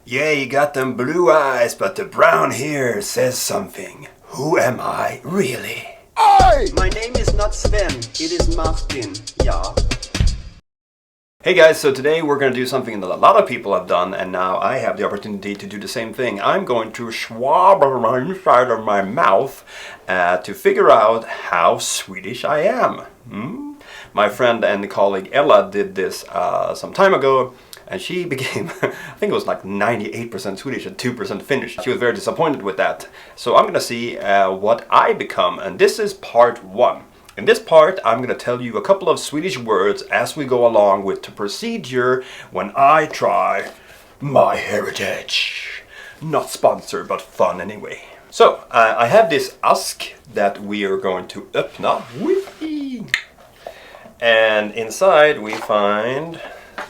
Yeah, you got them blue eyes, but the brown hair says something. Who am I, really? Oi! My name is not Sven, it is Martin, yeah. Hey guys, so today we're going to do something that a lot of people have done, and now I have the opportunity to do the same thing. I'm going to swab around inside of my mouth to figure out how Swedish I am. My friend and colleague Ella did this some time ago, and she became, I think it was like 98% Swedish and 2% Finnish. She was very disappointed with that. So I'm going to see what I become, and this is part 1. In this part, I'm going to tell you a couple of Swedish words as we go along with the procedure when I try my heritage. Not sponsored, but fun anyway. So, I have this ask that we are going to öppna. Whee! And inside we find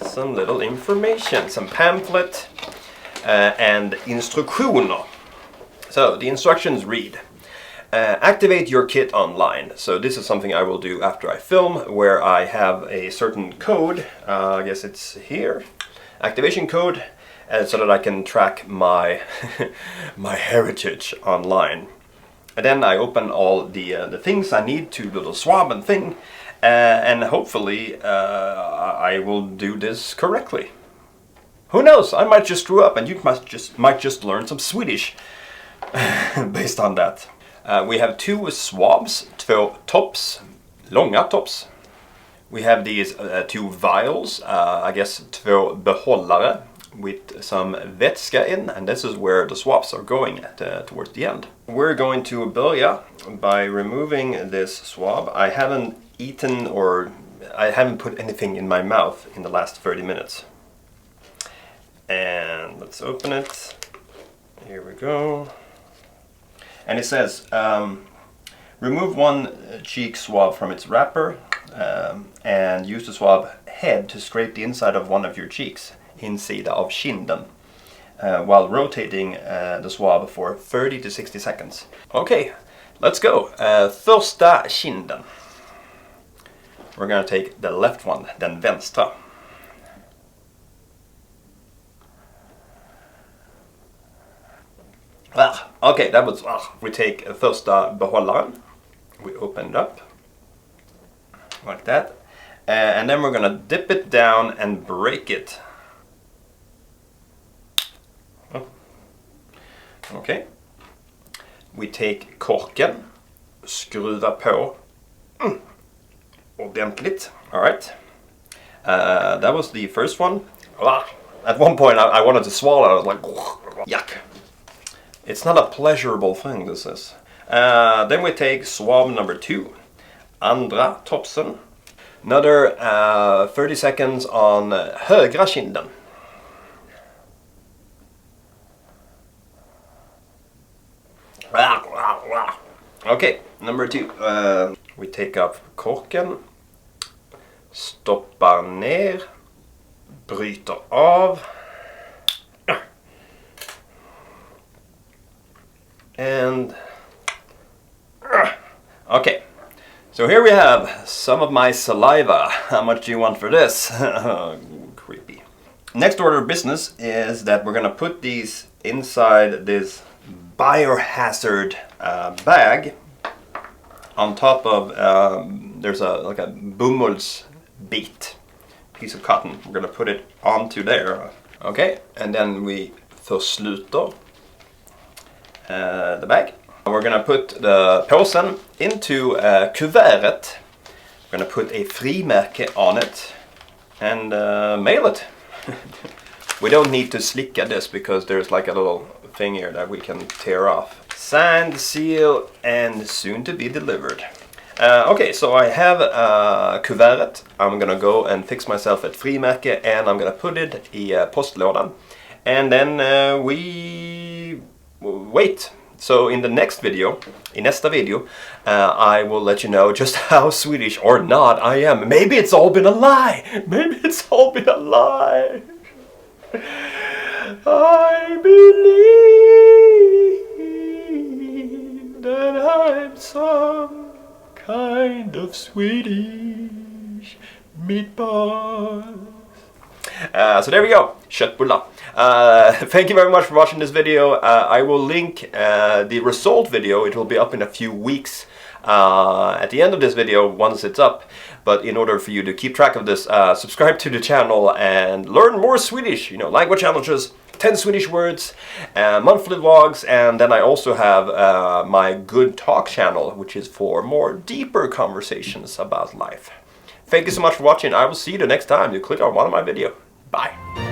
some little information, some pamphlet and instruktioner. So, the instructions read. Activate your kit online. So this is something I will do after I film, where I have a certain code, I guess it's here, activation code, so that I can track my my heritage online. And then I open all the things I need to do the swab and thing, and hopefully I will do this correctly. Who knows? I might just screw up, and you might just learn some Swedish based on that. We have 2 swabs, 2 tops, långa tops. We have these 2 vials, I guess 2 behållare with some vätska in, and this is where the swabs are going at towards the end. We're going to börja by removing this swab. I haven't eaten or I haven't put anything in my mouth in the last 30 minutes. And let's open it. Here we go. And it says, remove 1 cheek swab from its wrapper and use the swab head to scrape the inside of one of your cheeks, insida av kinden, while rotating the swab for 30 to 60 seconds. Okay, let's go. Första kinden. We're going to take the left one, den vänstra. Okay, that was, we take första behållaren, we open it up, like that, and then we're gonna dip it down and break it. Okay, we take korken, skruva på, ordentligt, alright, that was the first one. At one point I wanted to swallow, I was like, yuck. It's not a pleasurable thing, this is. Then we take swab number 2, andra topsen. Another 30 seconds on högra kinden. Okay, number 2. We take up korken, stoppar ner, bryter av. And okay, so here we have some of my saliva. How much do you want for this? Creepy. Next order of business is that we're gonna put these inside this biohazard bag on top of there's like a bomullsbit piece of cotton. We're gonna put it onto there. Okay, and then we försluter the bag. We're gonna put the påsen into kuvertet. We're gonna put a frimärke on it and mail it. We don't need to slicka this because there's like a little thing here that we can tear off. Signed, seal, and soon to be delivered. Okay, so I have kuvertet. I'm gonna go and fix myself ett frimärke and I'm gonna put it i postlådan. And then we wait. So in the next video, in nästa video, I will let you know just how Swedish or not I am. Maybe it's all been a lie. Maybe it's all been a lie. I believe that I'm some kind of Swedish meatballs. So there we go, köttbullar. Thank you very much for watching this video. I will link the result video. It will be up in a few weeks at the end of this video once it's up. But in order for you to keep track of this, subscribe to the channel and learn more Swedish. You know, language challenges, 10 Swedish words, monthly vlogs, and then I also have my Good Talk channel, which is for more deeper conversations about life. Thank you so much for watching. I will see you the next time you click on one of my videos. Bye.